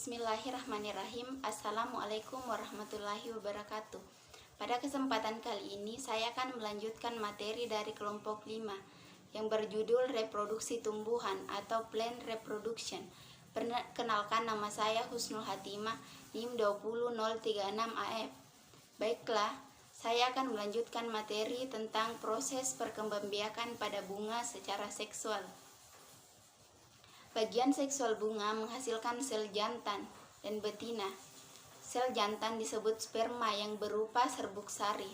Bismillahirrahmanirrahim. Assalamualaikum warahmatullahi wabarakatuh. Pada kesempatan kali ini saya akan melanjutkan materi dari kelompok 5 yang berjudul reproduksi tumbuhan atau plant reproduction. Perkenalkan, nama saya Husnul Hatimah, NIM 20036AF. Baiklah, saya akan melanjutkan materi tentang proses perkembangbiakan pada bunga secara seksual. Bagian seksual bunga menghasilkan sel jantan dan betina. Sel jantan disebut sperma yang berupa serbuk sari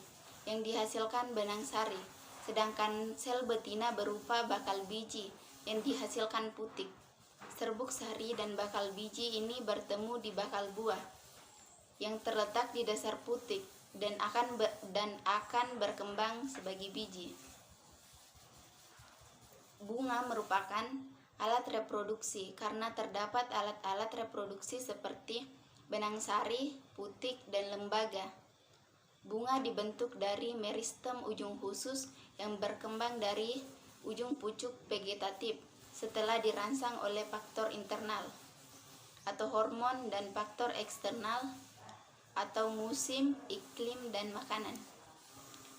yang dihasilkan benang sari, sedangkan sel betina berupa bakal biji yang dihasilkan putik. Serbuk sari dan bakal biji ini bertemu di bakal buah yang terletak di dasar putik dan akan berkembang sebagai biji. Bunga merupakan alat reproduksi karena terdapat alat-alat reproduksi seperti benang sari, putik, dan lembaga. Bunga dibentuk dari meristem ujung khusus yang berkembang dari ujung pucuk vegetatif setelah dirangsang oleh faktor internal atau hormon dan faktor eksternal atau musim, iklim, dan makanan.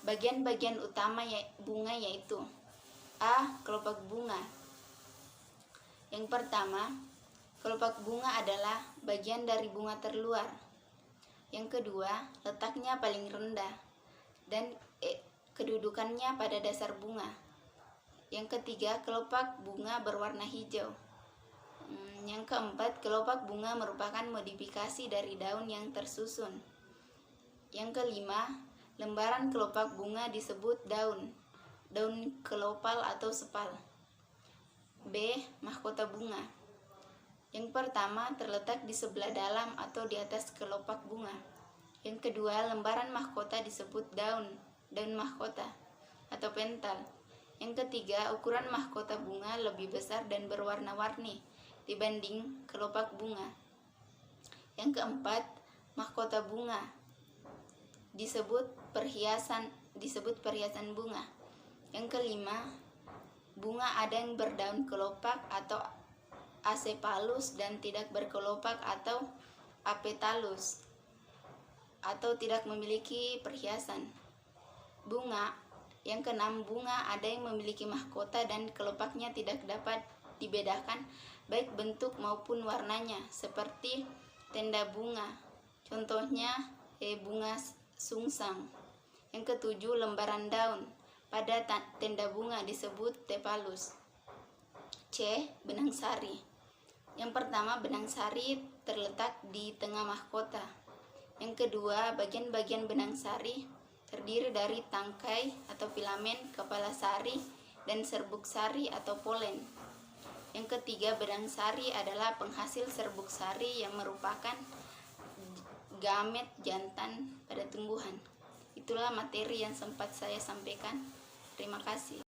Bagian-bagian utama bunga yaitu A. Kelopak bunga. Yang pertama, kelopak bunga adalah bagian dari bunga terluar. Yang kedua, letaknya paling rendah dan kedudukannya pada dasar bunga. Yang ketiga, kelopak bunga berwarna hijau. Yang keempat, kelopak bunga merupakan modifikasi dari daun yang tersusun. Yang kelima, lembaran kelopak bunga disebut daun kelopal atau sepal. B. Mahkota bunga. Yang pertama terletak di sebelah dalam atau di atas kelopak bunga. Yang kedua, lembaran mahkota disebut daun mahkota atau pental. Yang ketiga, ukuran mahkota bunga lebih besar dan berwarna-warni dibanding kelopak bunga. Yang keempat, mahkota bunga disebut perhiasan bunga. Yang kelima, bunga ada yang berdaun kelopak atau asepalus dan tidak berkelopak atau apetalus atau tidak memiliki perhiasan. Bunga. Yang keenam, bunga ada yang memiliki mahkota dan kelopaknya tidak dapat dibedakan baik bentuk maupun warnanya, seperti tenda bunga. Contohnya bunga sungsang. Yang ketujuh, lembaran daun pada tenda bunga disebut tepalus. C. Benang sari. Yang pertama, benang sari terletak di tengah mahkota. Yang kedua, bagian-bagian benang sari terdiri dari tangkai atau filamen, kepala sari, dan serbuk sari atau polen. Yang ketiga, benang sari adalah penghasil serbuk sari yang merupakan gamet jantan pada tumbuhan. Itulah materi yang sempat saya sampaikan. Terima kasih.